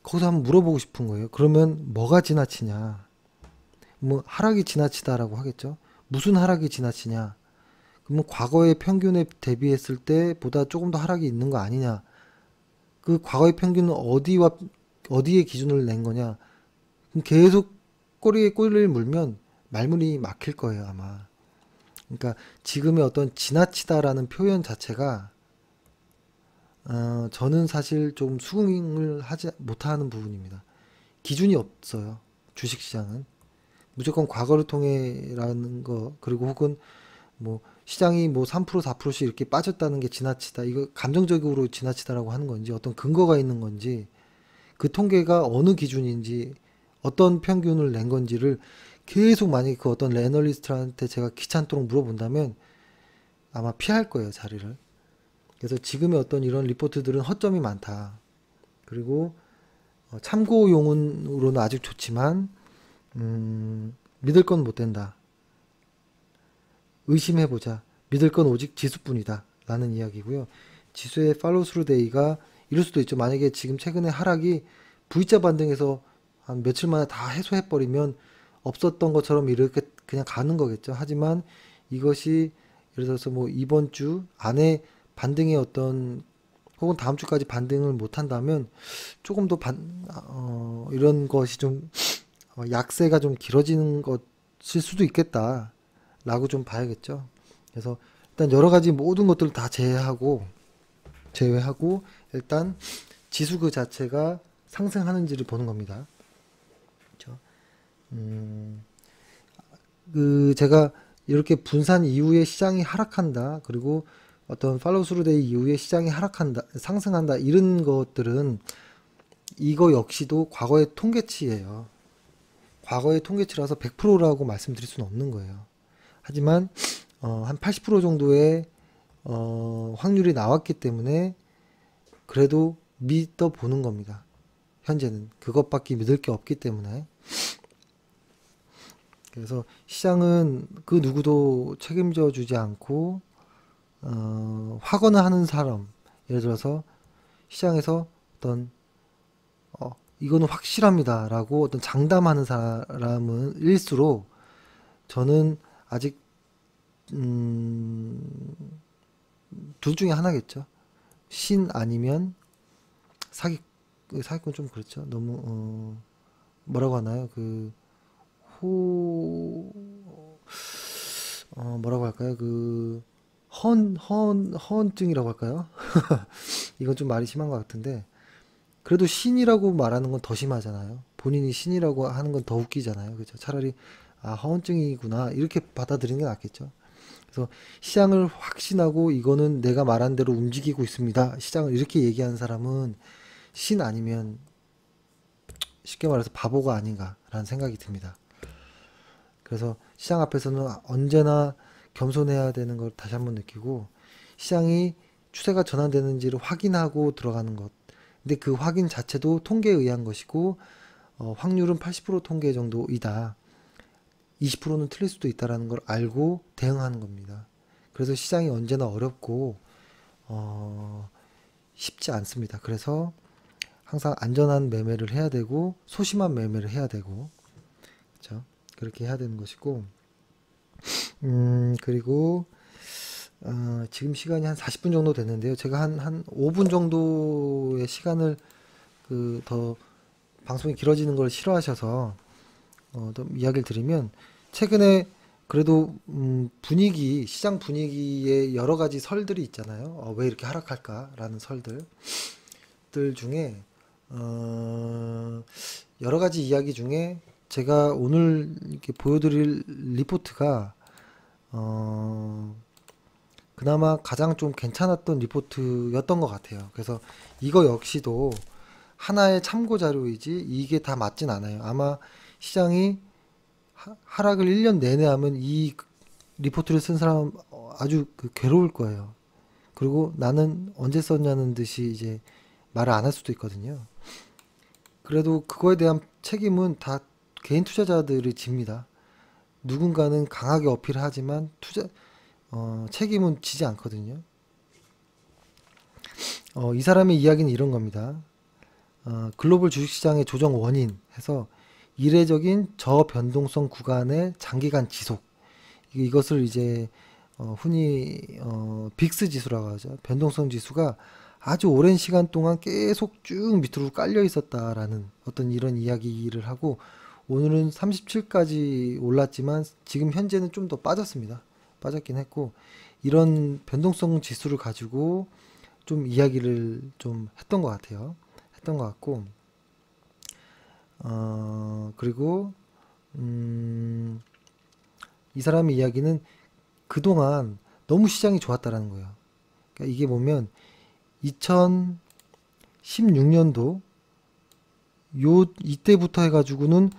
거기서 한번 물어보고 싶은 거예요. 그러면 뭐가 지나치냐? 뭐 하락이 지나치다라고 하겠죠. 무슨 하락이 지나치냐? 그러면 과거의 평균에 대비했을 때보다 조금 더 하락이 있는 거 아니냐? 그 과거의 평균은 어디에 기준을 낸 거냐? 그럼 계속 꼬리에 꼬리를 물면 말문이 막힐 거예요, 아마. 그러니까 지금의 어떤 지나치다라는 표현 자체가 저는 사실 좀 수긍을 하지 못하는 부분입니다. 기준이 없어요. 주식시장은 무조건 과거를 통해라는 거, 그리고 혹은 뭐 시장이 뭐 3% 4%씩 이렇게 빠졌다는 게 지나치다, 이거 감정적으로 지나치다라고 하는 건지 어떤 근거가 있는 건지, 그 통계가 어느 기준인지 어떤 평균을 낸 건지를 계속 만약에 그 어떤 애널리스트한테 제가 귀찮도록 물어본다면 아마 피할 거예요, 자리를. 그래서 지금의 어떤 이런 리포트들은 허점이 많다. 그리고 참고용으로는 아직 좋지만 믿을 건 못 된다. 의심해보자. 믿을 건 오직 지수뿐이다. 라는 이야기고요. 지수의 팔로우 스루 데이가 이럴 수도 있죠. 만약에 지금 최근에 하락이 V자 반등에서 한 며칠 만에 다 해소해버리면 없었던 것처럼 이렇게 그냥 가는 거겠죠. 하지만 이것이 예를 들어서 뭐 이번 주 안에 반등의 어떤, 혹은 다음 주까지 반등을 못 한다면 조금 더 이런 것이 좀 약세가 좀 길어지는 것일 수도 있겠다 라고 좀 봐야겠죠. 그래서 일단 여러 가지 모든 것들을 다 제외하고 일단 지수 그 자체가 상승하는지를 보는 겁니다. 그렇죠? 그 제가 이렇게 분산 이후에 시장이 하락한다, 그리고 어떤 팔로우 스루 데이 이후에 시장이 하락한다, 상승한다, 이런 것들은 이거 역시도 과거의 통계치예요. 과거의 통계치라서 100%라고 말씀드릴 수는 없는 거예요. 하지만 한 80% 정도의 확률이 나왔기 때문에 그래도 믿어 보는 겁니다. 현재는 그것밖에 믿을 게 없기 때문에. 그래서 시장은 그 누구도 책임져 주지 않고 확언을 하는 사람, 예를 들어서 시장에서 어떤 이거는 확실합니다라고 어떤 장담하는 사람은 일수록 저는 아직 둘 중에 하나겠죠. 신 아니면 사기 사기꾼 좀 그렇죠. 너무 뭐라고 하나요? 호 뭐라고 할까요? 허언증이라고 할까요? 이건 좀 말이 심한 것 같은데 그래도 신이라고 말하는 건 더 심하잖아요. 본인이 신이라고 하는 건 더 웃기잖아요. 그죠? 차라리 아, 허언증이구나 이렇게 받아들이는 게 낫겠죠. 그래서 시장을 확신하고 이거는 내가 말한 대로 움직이고 있습니다. 시장을 이렇게 얘기하는 사람은 신 아니면 쉽게 말해서 바보가 아닌가라는 생각이 듭니다. 그래서 시장 앞에서는 언제나 겸손해야 되는 걸 다시 한번 느끼고 시장이 추세가 전환되는지를 확인하고 들어가는 것. 근데 그 확인 자체도 통계에 의한 것이고 확률은 80% 통계 정도이다. 20%는 틀릴 수도 있다라는 걸 알고 대응하는 겁니다. 그래서 시장이 언제나 어렵고 쉽지 않습니다. 그래서 항상 안전한 매매를 해야 되고 소심한 매매를 해야 되고 그렇죠? 그렇게 해야 되는 것이고 그리고 지금 시간이 한 40분 정도 됐는데요. 제가 한 5분 정도의 시간을 더 방송이 길어지는 걸 싫어하셔서 좀 이야기를 드리면 최근에 그래도 시장 분위기에 여러 가지 설들이 있잖아요. 왜 이렇게 하락할까라는 설들 중에 여러 가지 이야기 중에 제가 오늘 이렇게 보여드릴 리포트가 그나마 가장 좀 괜찮았던 리포트였던 것 같아요. 그래서 이거 역시도 하나의 참고 자료이지 이게 다 맞진 않아요. 아마 시장이 하락을 1년 내내 하면 이 리포트를 쓴 사람 아주 괴로울 거예요. 그리고 나는 언제 썼냐는 듯이 이제 말을 안 할 수도 있거든요. 그래도 그거에 대한 책임은 다 개인 투자자들이 집니다. 누군가는 강하게 어필하지만 책임은 지지 않거든요. 이 사람의 이야기는 이런 겁니다. 글로벌 주식시장의 조정 원인 해서 이례적인 저변동성 구간의 장기간 지속. 이것을 이제 흔히 빅스 지수라고 하죠. 변동성 지수가 아주 오랜 시간 동안 계속 쭉 밑으로 깔려 있었다라는 어떤 이런 이야기를 하고 오늘은 37까지 올랐지만 지금 현재는 좀 더 빠졌습니다. 빠졌긴 했고 이런 변동성 지수를 가지고 좀 이야기를 좀 했던 것 같아요. 했던 것 같고 그리고 이 사람의 이야기는 그동안 너무 시장이 좋았다라는 거예요. 그러니까 이게 보면 2016년도 이때부터 해가지고는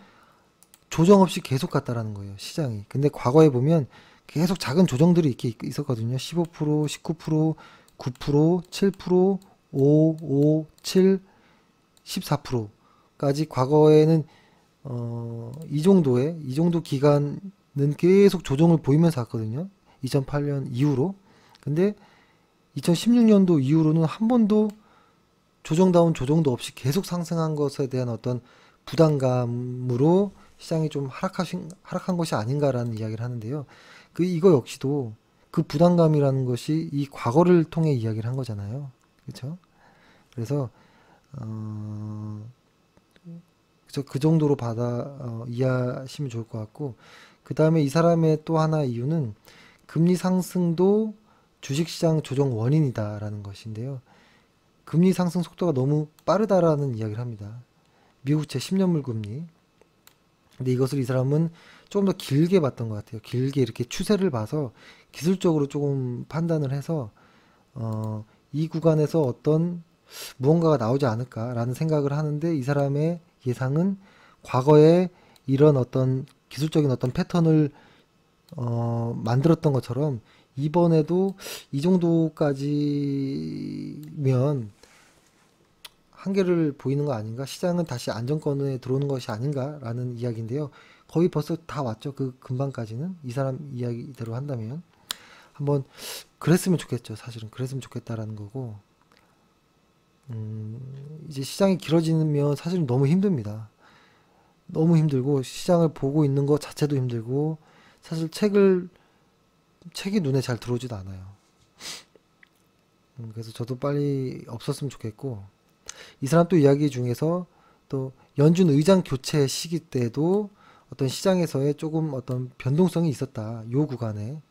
조정 없이 계속 갔다라는 거예요. 시장이. 근데 과거에 보면 계속 작은 조정들이 이렇게 있었거든요. 15%, 19%, 9%, 7%, 5, 5, 7, 14%까지 과거에는 이 정도 기간은 계속 조정을 보이면서 갔거든요. 2008년 이후로. 근데 2016년도 이후로는 한 번도 조정다운 조정도 없이 계속 상승한 것에 대한 어떤 부담감으로 시장이 좀 하락한 것이 아닌가라는 이야기를 하는데요. 이거 역시도 그 부담감이라는 것이 이 과거를 통해 이야기를 한 거잖아요. 그렇죠? 그래서 그 정도로 이해하시면 좋을 것 같고 그 다음에 이 사람의 또 하나 이유는 금리 상승도 주식시장 조정 원인이다라는 것인데요. 금리 상승 속도가 너무 빠르다라는 이야기를 합니다. 미국채 10년물 금리. 근데 이것을 이 사람은 조금 더 길게 봤던 것 같아요. 길게 이렇게 추세를 봐서 기술적으로 조금 판단을 해서 이 구간에서 어떤 무언가가 나오지 않을까라는 생각을 하는데 이 사람의 예상은 과거에 이런 어떤 기술적인 어떤 패턴을 만들었던 것처럼 이번에도 이 정도까지면 한계를 보이는 거 아닌가? 시장은 다시 안정권에 들어오는 것이 아닌가라는 이야기인데요. 거의 벌써 다 왔죠. 그 근방까지는 이 사람 이야기대로 한다면 한번 그랬으면 좋겠죠. 사실은 그랬으면 좋겠다라는 거고 이제 시장이 길어지면 사실은 너무 힘듭니다. 너무 힘들고 시장을 보고 있는 것 자체도 힘들고 사실 책이 눈에 잘 들어오지도 않아요. 그래서 저도 빨리 없었으면 좋겠고 이 사람 또 이야기 중에서 또 연준 의장 교체 시기 때도 어떤 시장에서의 조금 어떤 변동성이 있었다. 요 구간에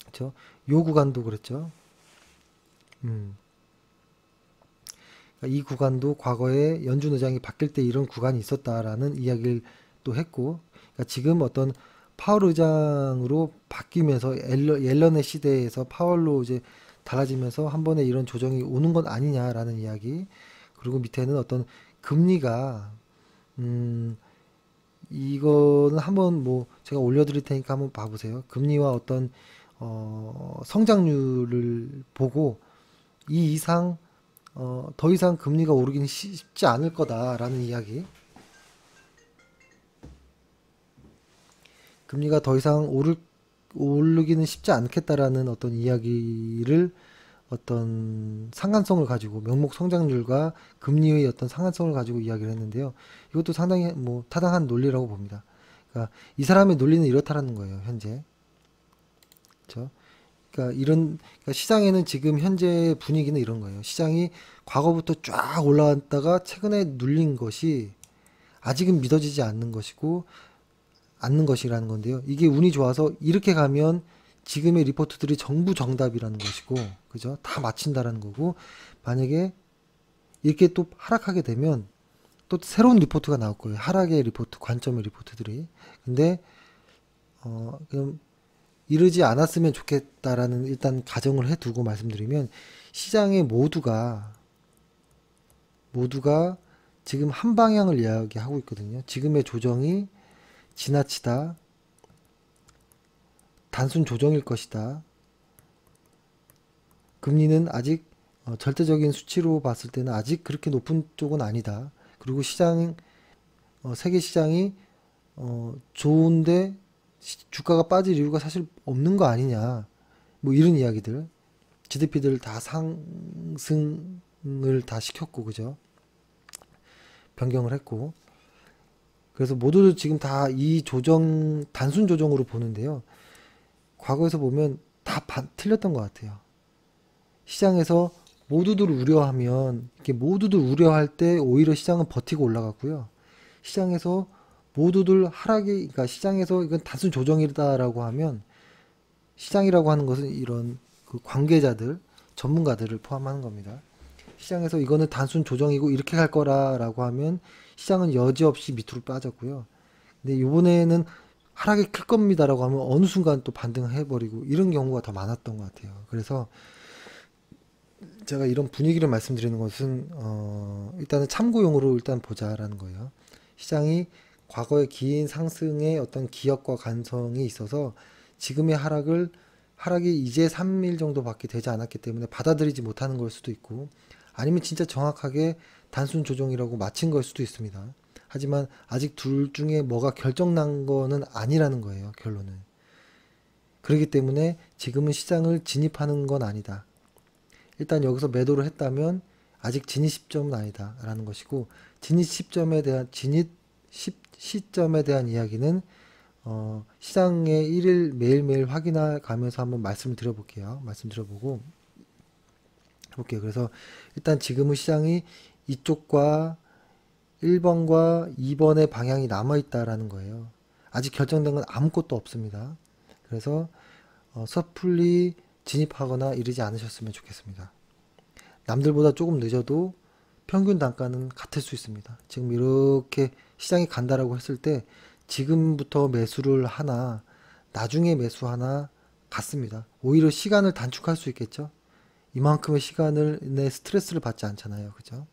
그렇죠? 요 구간도 그랬죠. 음. 그러니까 이 구간도 과거에 연준 의장이 바뀔 때 이런 구간이 있었다라는 이야기를 또 했고, 그러니까 지금 어떤 파월 의장으로 바뀌면서 옐런의 시대에서 파월로 이제 달라지면서 한 번에 이런 조정이 오는 건 아니냐라는 이야기. 그리고 밑에는 어떤 금리가 음 이거는 한번 뭐 제가 올려드릴 테니까 한번 봐보세요. 금리와 어떤 성장률을 보고 이 이상 더 이상 금리가 오르기는 쉽지 않을 거다라는 이야기. 금리가 더 이상 오르기는 쉽지 않겠다라는 어떤 이야기를 어떤 상관성을 가지고 명목 성장률과 금리의 어떤 상관성을 가지고 이야기를 했는데요. 이것도 상당히 뭐 타당한 논리라고 봅니다. 그러니까 이 사람의 논리는 이렇다라는 거예요, 현재. 그렇죠? 그러니까 시장에는 지금 현재 분위기는 이런 거예요. 시장이 과거부터 쫙 올라왔다가 최근에 눌린 것이 아직은 믿어지지 않는 것이라는 건데요. 이게 운이 좋아서 이렇게 가면 지금의 리포트들이 전부 정답이라는 것이고, 그죠? 다 맞힌다라는 거고, 만약에 이렇게 또 하락하게 되면 또 새로운 리포트가 나올 거예요. 하락의 리포트, 관점의 리포트들이. 근데, 그냥 이르지 않았으면 좋겠다라는 일단 가정을 해두고 말씀드리면, 시장의 모두가 지금 한 방향을 이야기하고 있거든요. 지금의 조정이 지나치다, 단순 조정일 것이다. 금리는 아직 절대적인 수치로 봤을 때는 아직 그렇게 높은 쪽은 아니다. 그리고 세계 시장이 좋은데 주가가 빠질 이유가 사실 없는 거 아니냐. 뭐 이런 이야기들. GDP들 다 상승을 다 시켰고, 그죠? 변경을 했고. 그래서 모두들 지금 다 이 단순 조정으로 보는데요. 과거에서 보면 다 틀렸던 것 같아요. 시장에서 모두들 우려할 때 오히려 시장은 버티고 올라갔고요. 시장에서 그러니까 시장에서 이건 단순 조정이다라고 하면 시장이라고 하는 것은 이런 그 관계자들, 전문가들을 포함하는 겁니다. 시장에서 이거는 단순 조정이고 이렇게 갈 거라라고 하면 시장은 여지없이 밑으로 빠졌고요. 근데 이번에는 하락이 클 겁니다라고 하면 어느 순간 또 반등을 해버리고 이런 경우가 더 많았던 것 같아요. 그래서 제가 이런 분위기를 말씀드리는 것은 일단은 참고용으로 일단 보자라는 거예요. 시장이 과거의 긴 상승의 어떤 기억과 간성이 있어서 지금의 하락이 이제 3일 정도밖에 되지 않았기 때문에 받아들이지 못하는 걸 수도 있고 아니면 진짜 정확하게 단순 조정이라고 마친 걸 수도 있습니다. 하지만 아직 둘 중에 뭐가 결정난 거는 아니라는 거예요, 결론은. 그렇기 때문에 지금은 시장을 진입하는 건 아니다. 일단 여기서 매도를 했다면 아직 진입 시점은 아니다라는 것이고 진입 시점에 대한 이야기는 시장의 일일 매일매일 확인해 가면서 한번 말씀드려보고 해볼게요. 그래서 일단 지금은 시장이 이쪽과 1번과 2번의 방향이 남아있다라는 거예요. 아직 결정된 건 아무것도 없습니다. 그래서 섣불리 진입하거나 이러지 않으셨으면 좋겠습니다. 남들보다 조금 늦어도 평균 단가는 같을 수 있습니다. 지금 이렇게 시장이 간다라고 했을 때 지금부터 매수를 하나 나중에 매수하나 같습니다. 오히려 시간을 단축할 수 있겠죠. 이만큼의 시간을 내 스트레스를 받지 않잖아요. 그죠?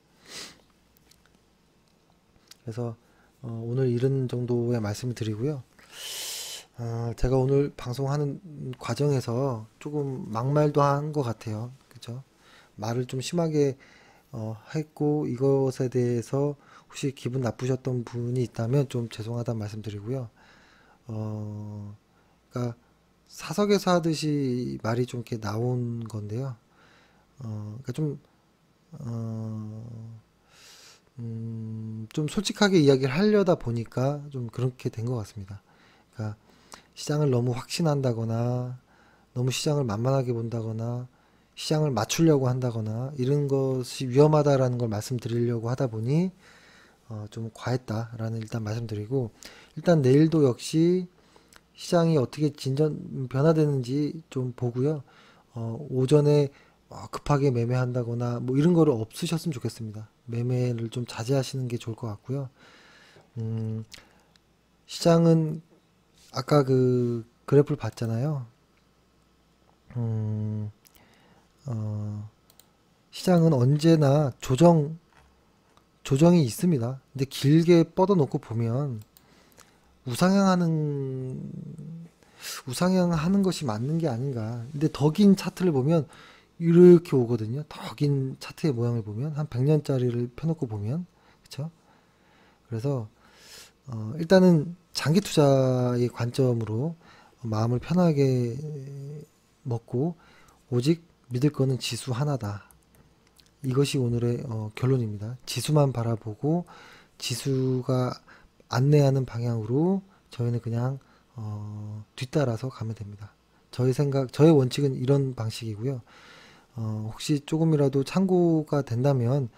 그래서 오늘 이런 정도의 말씀을 드리고요. 제가 오늘 방송하는 과정에서 조금 막말도 한 것 같아요. 그죠? 말을 좀 심하게 했고 이것에 대해서 혹시 기분 나쁘셨던 분이 있다면 좀 죄송하다는 말씀드리고요. 그러니까 사석에서 하듯이 말이 좀 이렇게 나온 건데요. 그러니까 좀 어, 좀 솔직하게 이야기를 하려다 보니까 좀 그렇게 된 것 같습니다. 그러니까 시장을 너무 확신한다거나 너무 시장을 만만하게 본다거나 시장을 맞추려고 한다거나 이런 것이 위험하다라는 걸 말씀드리려고 하다 보니 좀 과했다라는 일단 말씀드리고, 일단 내일도 역시 시장이 어떻게 변화되는지 좀 보고요. 오전에 급하게 매매한다거나 뭐 이런 거를 없으셨으면 좋겠습니다. 매매를 좀 자제하시는 게 좋을 것 같고요. 음, 시장은 아까 그 그래프를 봤잖아요. 음, 어, 시장은 언제나 조정이 있습니다. 근데 길게 뻗어놓고 보면 우상향하는 우상향하는 것이 맞는 게 아닌가. 근데 더 긴 차트를 보면 이렇게 오거든요. 더 긴 차트의 모양을 보면 한 100년짜리를 펴놓고 보면, 그렇죠? 그래서 일단은 장기 투자의 관점으로 마음을 편하게 먹고 오직 믿을 거는 지수 하나다. 이것이 오늘의 결론입니다. 지수만 바라보고 지수가 안내하는 방향으로 저희는 그냥 뒤따라서 가면 됩니다. 저의 원칙은 이런 방식이고요. 혹시 조금이라도 참고가 된다면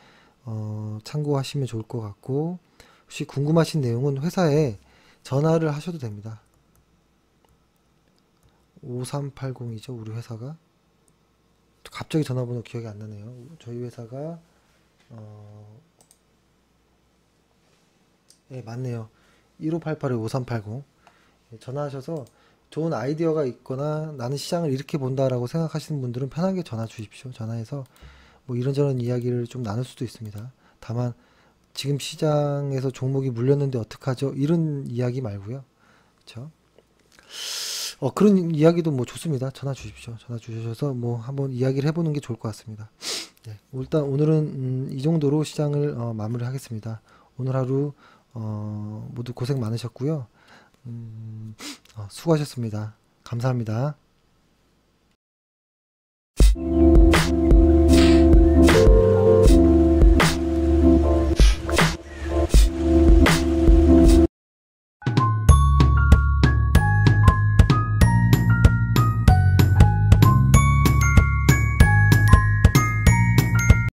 참고하시면 좋을 것 같고, 혹시 궁금하신 내용은 회사에 전화를 하셔도 됩니다. 5380이죠, 우리 회사가. 갑자기 전화번호 기억이 안 나네요. 저희 회사가 예, 맞네요. 1588-5380. 전화하셔서 좋은 아이디어가 있거나 나는 시장을 이렇게 본다라고 생각하시는 분들은 편하게 전화 주십시오. 전화해서 뭐 이런저런 이야기를 좀 나눌 수도 있습니다. 다만 지금 시장에서 종목이 물렸는데 어떡하죠? 이런 이야기 말고요. 그렇죠? 그런 이야기도 뭐 좋습니다. 전화 주십시오. 전화 주셔서 뭐 한번 이야기를 해보는 게 좋을 것 같습니다. 네, 일단 오늘은 이 정도로 시장을 마무리하겠습니다. 오늘 하루 모두 고생 많으셨고요. 수고하셨습니다. 감사합니다.